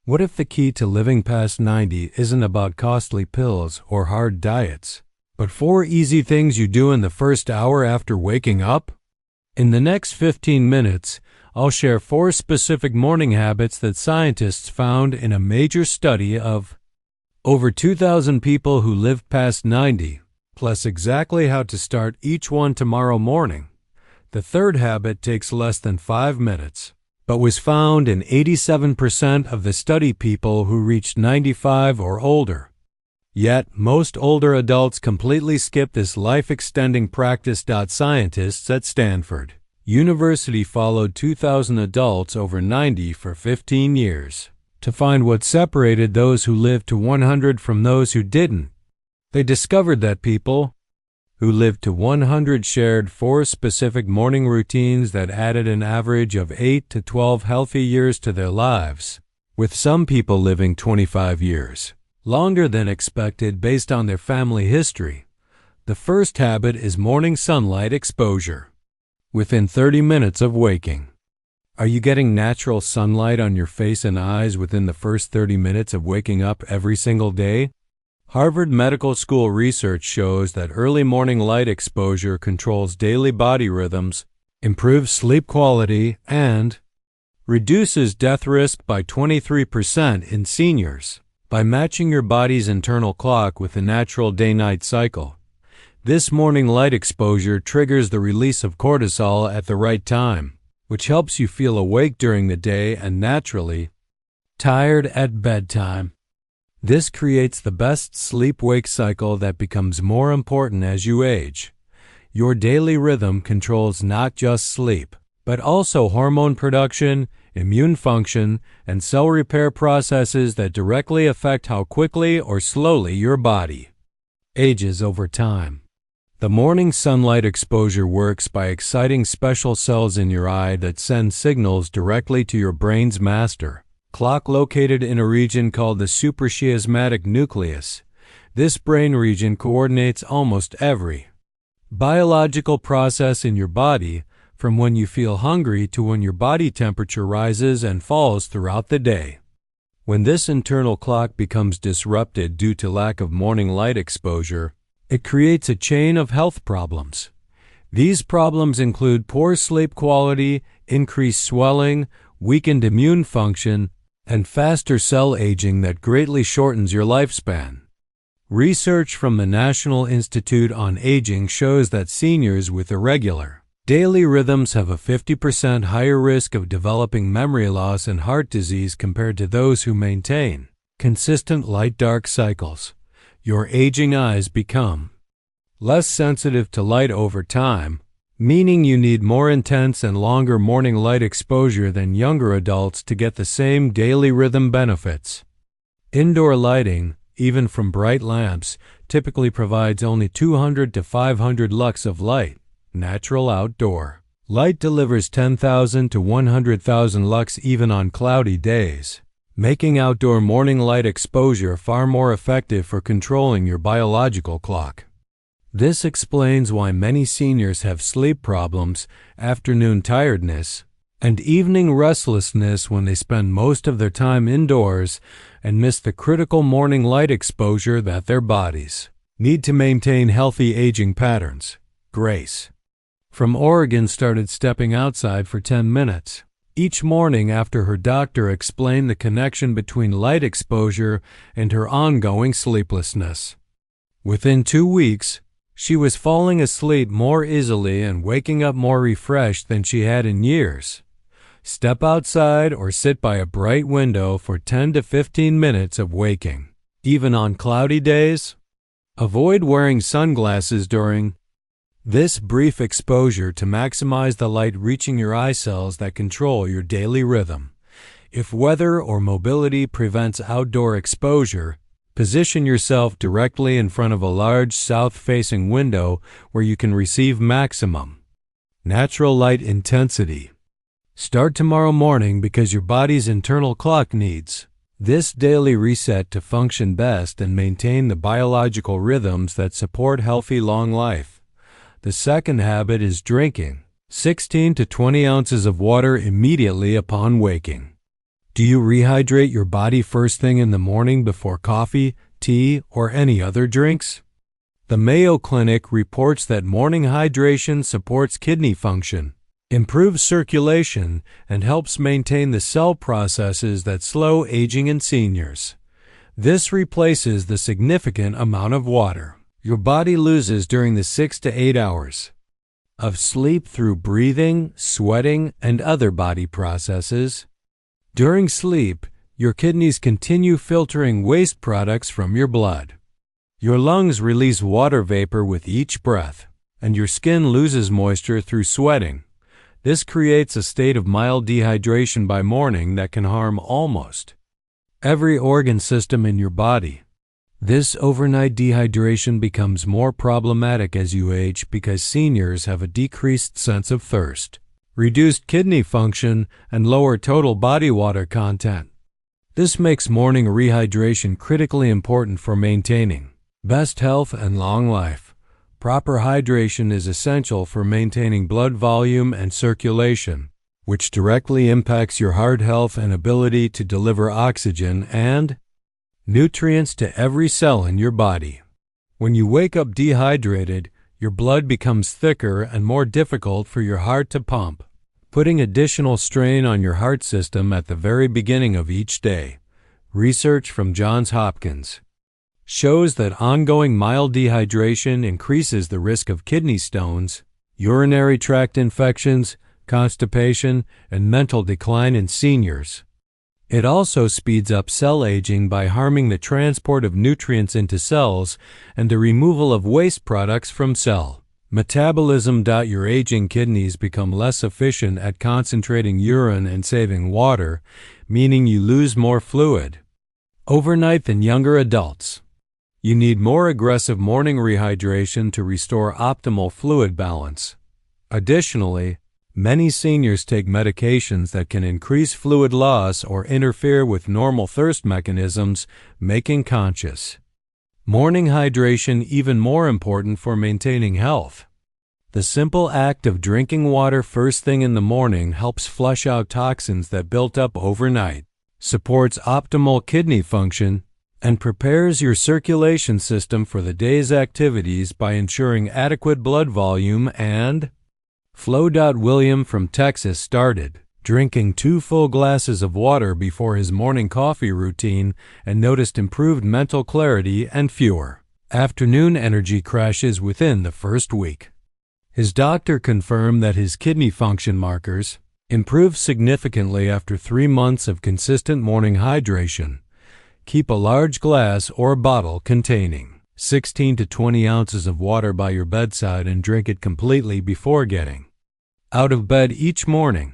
What if the key to living past 90 isn't about costly pills or hard diets, but 4 easy things you do in the first hour after waking up? In the next 15 minutes, I'll share 4 specific morning habits that scientists found in a major study of over 2,000 people who lived past 90, plus exactly how to start each one tomorrow morning. The third habit takes less than 5 minutes, but was found in 87% of the study people who reached 95 or older. Yet, most older adults completely skip this life-extending practice. Scientists at Stanford University followed 2,000 adults over 90 for 15 years to find what separated those who lived to 100 from those who didn't. They discovered that people who lived to 100 shared 4 specific morning routines that added an average of 8 to 12 healthy years to their lives, with some people living 25 years, longer than expected based on their family history. The first habit is morning sunlight exposure. Within 30 minutes of waking. Are you getting natural sunlight on your face and eyes within the first 30 minutes of waking up every single day? Harvard Medical School research shows that early morning light exposure controls daily body rhythms, improves sleep quality, and reduces death risk by 23% in seniors by matching your body's internal clock with the natural day-night cycle. This morning light exposure triggers the release of cortisol at the right time, which helps you feel awake during the day and naturally tired at bedtime. This creates the best sleep-wake cycle that becomes more important as you age. Your daily rhythm controls not just sleep, but also hormone production, immune function, and cell repair processes that directly affect how quickly or slowly your body ages over time. The morning sunlight exposure works by exciting special cells in your eye that send signals directly to your brain's master clock located in a region called the suprachiasmatic nucleus. This brain region coordinates almost every biological process in your body, from when you feel hungry to when your body temperature rises and falls throughout the day. When this internal clock becomes disrupted due to lack of morning light exposure, it creates a chain of health problems. These problems include poor sleep quality, increased swelling, weakened immune function, and faster cell aging that greatly shortens your lifespan. Research from the National Institute on Aging shows that seniors with irregular daily rhythms have a 50% higher risk of developing memory loss and heart disease compared to those who maintain consistent light-dark cycles. Your aging eyes become less sensitive to light over time, meaning you need more intense and longer morning light exposure than younger adults to get the same daily rhythm benefits. Indoor lighting, even from bright lamps, typically provides only 200 to 500 lux of light. Natural outdoor light delivers 10,000 to 100,000 lux even on cloudy days, making outdoor morning light exposure far more effective for controlling your biological clock. This explains why many seniors have sleep problems, afternoon tiredness, and evening restlessness when they spend most of their time indoors and miss the critical morning light exposure that their bodies need to maintain healthy aging patterns. Grace from Oregon started stepping outside for 10 minutes each morning after her doctor explained the connection between light exposure and her ongoing sleeplessness. Within 2 weeks, she was falling asleep more easily and waking up more refreshed than she had in years. Step outside or sit by a bright window for 10 to 15 minutes of waking. Even on cloudy days, avoid wearing sunglasses during this brief exposure to maximize the light reaching your eye cells that control your daily rhythm. If weather or mobility prevents outdoor exposure, position yourself directly in front of a large south-facing window where you can receive maximum natural light intensity. Start tomorrow morning because your body's internal clock needs this daily reset to function best and maintain the biological rhythms that support healthy long life. The second habit is drinking 16 to 20 ounces of water immediately upon waking. Do you rehydrate your body first thing in the morning before coffee, tea, or any other drinks? The Mayo Clinic reports that morning hydration supports kidney function, improves circulation, and helps maintain the cell processes that slow aging in seniors. This replaces the significant amount of water your body loses during the 6 to 8 hours of sleep through breathing, sweating, and other body processes. During sleep, your kidneys continue filtering waste products from your blood. Your lungs release water vapor with each breath, and your skin loses moisture through sweating. This creates a state of mild dehydration by morning that can harm almost every organ system in your body. This overnight dehydration becomes more problematic as you age because seniors have a decreased sense of thirst, reduced kidney function, and lower total body water content. This makes morning rehydration critically important for maintaining best health and long life. Proper hydration is essential for maintaining blood volume and circulation, which directly impacts your heart health and ability to deliver oxygen and nutrients to every cell in your body. When you wake up dehydrated, your blood becomes thicker and more difficult for your heart to pump, putting additional strain on your heart system at the very beginning of each day. Research from Johns Hopkins shows that ongoing mild dehydration increases the risk of kidney stones, urinary tract infections, constipation, and mental decline in seniors. It also speeds up cell aging by harming the transport of nutrients into cells and the removal of waste products from cell metabolism. Your aging kidneys become less efficient at concentrating urine and saving water, meaning you lose more fluid overnight than younger adults. You need more aggressive morning rehydration to restore optimal fluid balance. Additionally, many seniors take medications that can increase fluid loss or interfere with normal thirst mechanisms, making conscious morning hydration even more important for maintaining health. The simple act of drinking water first thing in the morning helps flush out toxins that built up overnight, supports optimal kidney function, and prepares your circulation system for the day's activities by ensuring adequate blood volume and flow. William from Texas started drinking 2 full glasses of water before his morning coffee routine and noticed improved mental clarity and fewer afternoon energy crashes within the first week. His doctor confirmed that his kidney function markers improved significantly after 3 months of consistent morning hydration. Keep a large glass or bottle containing 16 to 20 ounces of water by your bedside and drink it completely before getting out of bed each morning.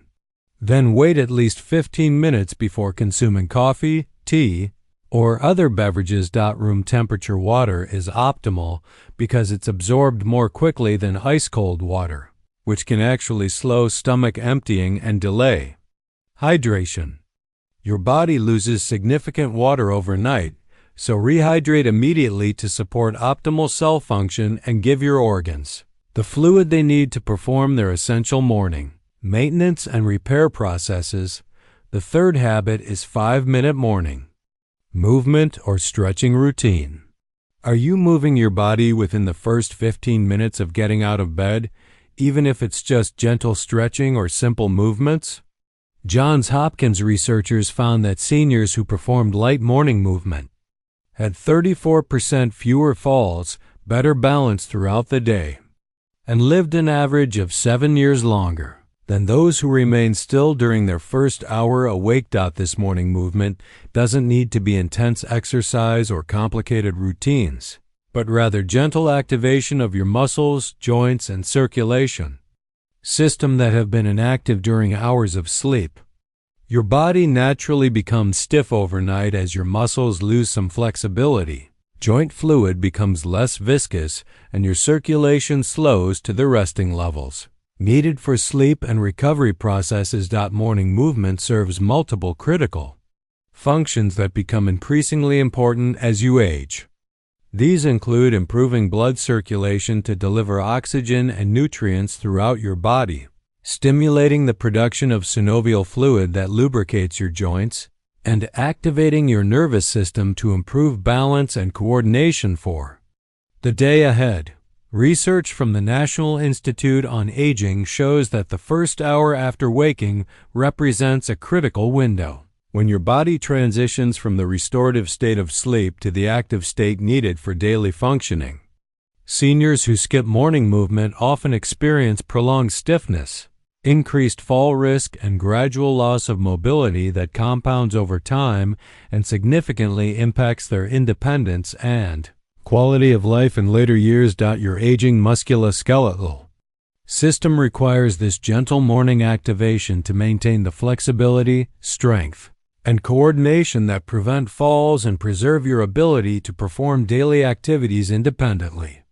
Then wait at least 15 minutes before consuming coffee, tea, or other beverages. Room temperature water is optimal because it's absorbed more quickly than ice-cold water, which can actually slow stomach emptying and delay hydration. Your body loses significant water overnight, so rehydrate immediately to support optimal cell function and give your organs the fluid they need to perform their essential morning maintenance and repair processes. The third habit is 5-minute morning movement or stretching routine. Are you moving your body within the first 15 minutes of getting out of bed, even if it's just gentle stretching or simple movements? Johns Hopkins researchers found that seniors who performed light morning movement had 34% fewer falls, better balance throughout the day, and lived an average of 7 years longer than those who remained still during their first hour awake. This morning movement doesn't need to be intense exercise or complicated routines, but rather gentle activation of your muscles, joints, and circulation system that have been inactive during hours of sleep. Your body naturally becomes stiff overnight as your muscles lose some flexibility. Joint fluid becomes less viscous, and your circulation slows to the resting levels needed for sleep and recovery processes. Morning movement serves multiple critical functions that become increasingly important as you age. These include improving blood circulation to deliver oxygen and nutrients throughout your body, stimulating the production of synovial fluid that lubricates your joints, and activating your nervous system to improve balance and coordination for the day ahead. Research from the National Institute on Aging shows that the first hour after waking represents a critical window, when your body transitions from the restorative state of sleep to the active state needed for daily functioning. Seniors who skip morning movement often experience prolonged stiffness, increased fall risk, and gradual loss of mobility that compounds over time and significantly impacts their independence and quality of life in later years. Your aging musculoskeletal system requires this gentle morning activation to maintain the flexibility, strength, and coordination that prevent falls and preserve your ability to perform daily activities independently.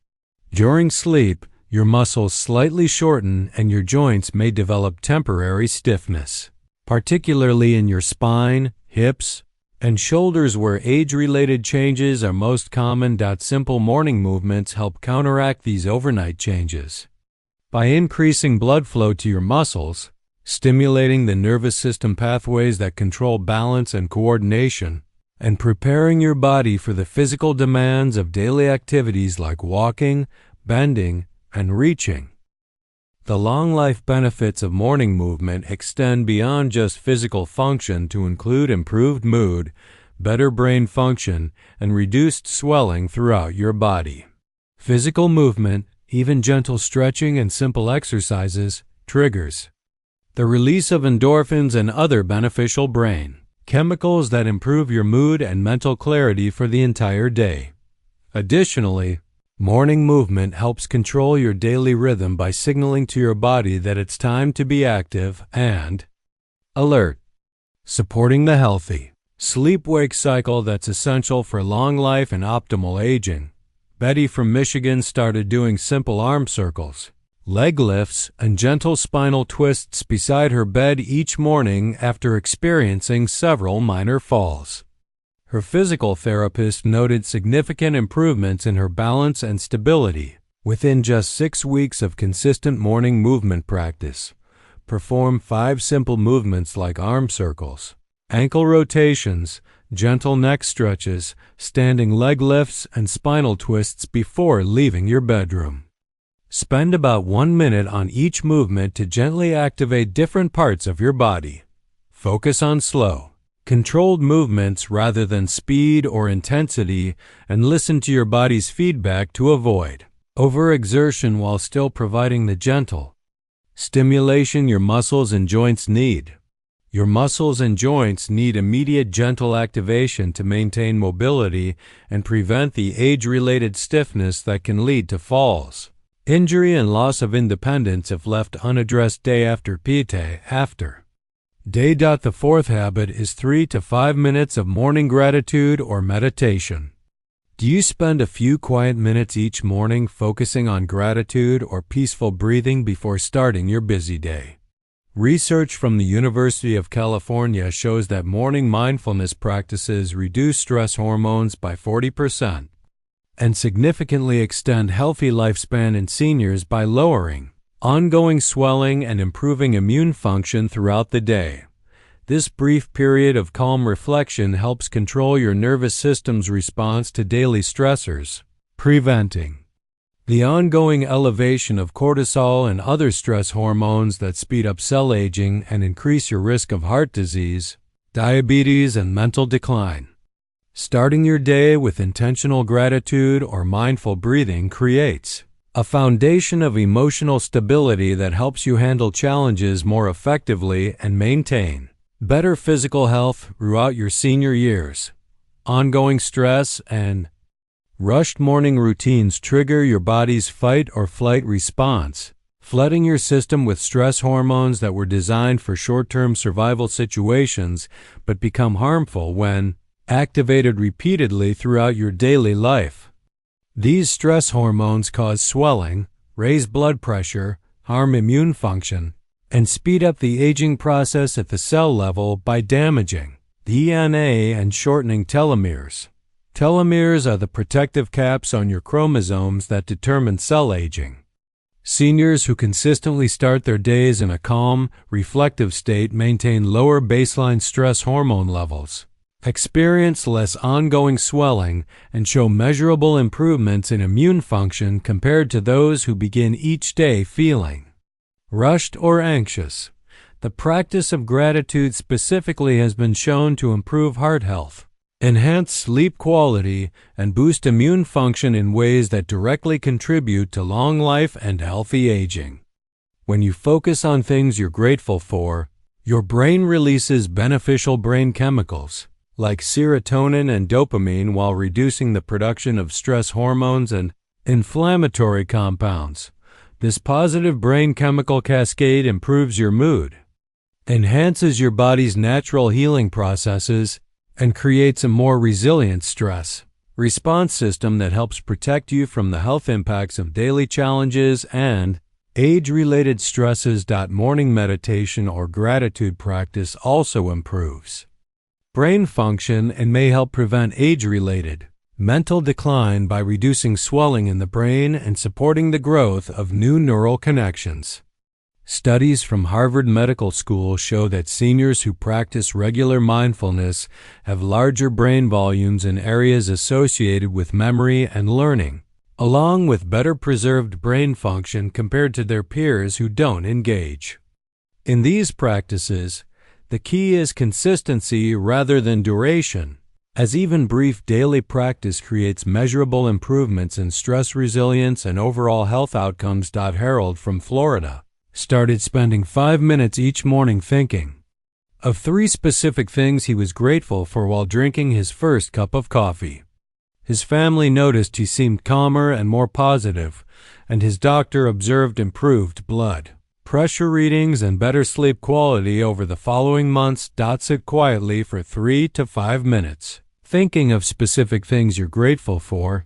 During sleep, your muscles slightly shorten and your joints may develop temporary stiffness, particularly in your spine, hips, and shoulders where age-related changes are most common. Simple morning movements help counteract these overnight changes. By increasing blood flow to your muscles, stimulating the nervous system pathways that control balance and coordination, and preparing your body for the physical demands of daily activities like walking, bending, and reaching. The long life benefits of morning movement extend beyond just physical function to include improved mood, better brain function, and reduced swelling throughout your body. Physical movement, even gentle stretching and simple exercises, triggers the release of endorphins and other beneficial brain chemicals that improve your mood and mental clarity for the entire day. Additionally, morning movement helps control your daily rhythm by signaling to your body that it's time to be active and alert, supporting the healthy sleep-wake cycle that's essential for long life and optimal aging. Betty from Michigan started doing simple arm circles, leg lifts, and gentle spinal twists beside her bed each morning after experiencing several minor falls. Her physical therapist noted significant improvements in her balance and stability within just 6 weeks of consistent morning movement practice. Perform 5 simple movements like arm circles, ankle rotations, gentle neck stretches, standing leg lifts, and spinal twists before leaving your bedroom. Spend about 1 minute on each movement to gently activate different parts of your body. Focus on slow, controlled movements rather than speed or intensity, and listen to your body's feedback to avoid overexertion while still providing the gentle stimulation your muscles and joints need. Your muscles and joints need immediate gentle activation to maintain mobility and prevent the age-related stiffness that can lead to falls, injury, and loss of independence if left unaddressed day after day. The fourth habit is 3 to 5 minutes of morning gratitude or meditation. Do you spend a few quiet minutes each morning focusing on gratitude or peaceful breathing before starting your busy day? Research from the University of California shows that morning mindfulness practices reduce stress hormones by 40% and significantly extend healthy lifespan in seniors by lowering ongoing swelling and improving immune function throughout the day. This brief period of calm reflection helps control your nervous system's response to daily stressors, preventing the ongoing elevation of cortisol and other stress hormones that speed up cell aging and increase your risk of heart disease, diabetes, and mental decline. Starting your day with intentional gratitude or mindful breathing creates a foundation of emotional stability that helps you handle challenges more effectively and maintain better physical health throughout your senior years. Ongoing stress and rushed morning routines trigger your body's fight or flight response, flooding your system with stress hormones that were designed for short-term survival situations but become harmful when activated repeatedly throughout your daily life. These stress hormones cause swelling, raise blood pressure, harm immune function, and speed up the aging process at the cell level by damaging DNA and shortening telomeres. Telomeres are the protective caps on your chromosomes that determine cell aging. Seniors who consistently start their days in a calm, reflective state maintain lower baseline stress hormone levels, experience less ongoing swelling, and show measurable improvements in immune function compared to those who begin each day feeling rushed or anxious. The practice of gratitude specifically has been shown to improve heart health, enhance sleep quality, and boost immune function in ways that directly contribute to long life and healthy aging. When you focus on things you're grateful for, your brain releases beneficial brain chemicals like serotonin and dopamine while reducing the production of stress hormones and inflammatory compounds. This positive brain chemical cascade improves your mood, enhances your body's natural healing processes, and creates a more resilient stress response system that helps protect you from the health impacts of daily challenges and age-related stresses. Morning meditation or gratitude practice also improves brain function and may help prevent age-related mental decline by reducing swelling in the brain and supporting the growth of new neural connections. Studies from Harvard Medical School show that seniors who practice regular mindfulness have larger brain volumes in areas associated with memory and learning, along with better preserved brain function compared to their peers who don't engage. In these practices, the key is consistency rather than duration, as even brief daily practice creates measurable improvements in stress resilience and overall health outcomes. Harold from Florida started spending 5 minutes each morning thinking of 3 specific things he was grateful for while drinking his first cup of coffee. His family noticed he seemed calmer and more positive, and his doctor observed improved blood pressure readings and better sleep quality over the following months. Sit quietly for 3 to 5 minutes, thinking of specific things you're grateful for,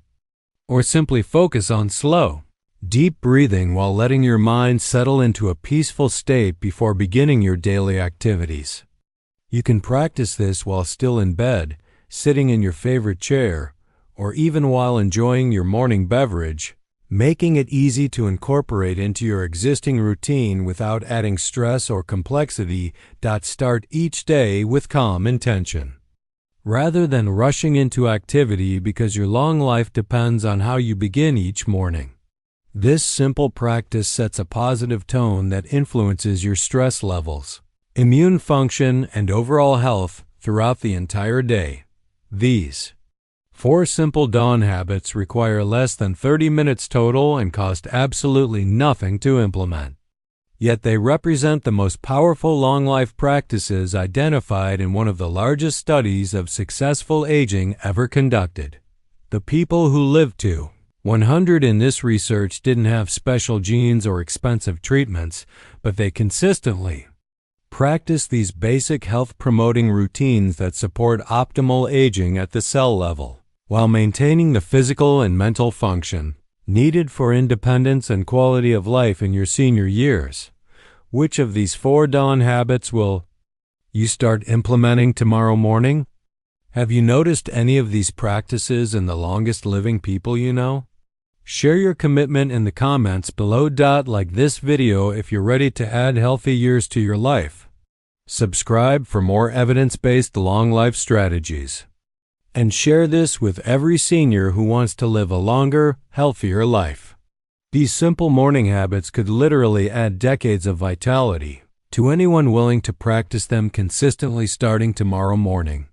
or simply focus on slow, deep breathing while letting your mind settle into a peaceful state before beginning your daily activities. You can practice this while still in bed, sitting in your favorite chair, or even while enjoying your morning beverage, making it easy to incorporate into your existing routine without adding stress or complexity. Start each day with calm intention, rather than rushing into activity because your long life depends on how you begin each morning. This simple practice sets a positive tone that influences your stress levels, immune function, and overall health throughout the entire day. These 4 simple dawn habits require less than 30 minutes total and cost absolutely nothing to implement. Yet they represent the most powerful long-life practices identified in one of the largest studies of successful aging ever conducted. The people who lived to 100 in this research didn't have special genes or expensive treatments, but they consistently practiced these basic health-promoting routines that support optimal aging at the cell level, while maintaining the physical and mental function needed for independence and quality of life in your senior years. Which of these 4 dawn habits will you start implementing tomorrow morning? Have you noticed any of these practices in the longest living people you know? Share your commitment in the comments below. Like this video if you're ready to add healthy years to your life. Subscribe for more evidence-based long life strategies. And share this with every senior who wants to live a longer, healthier life. These simple morning habits could literally add decades of vitality to anyone willing to practice them consistently starting tomorrow morning.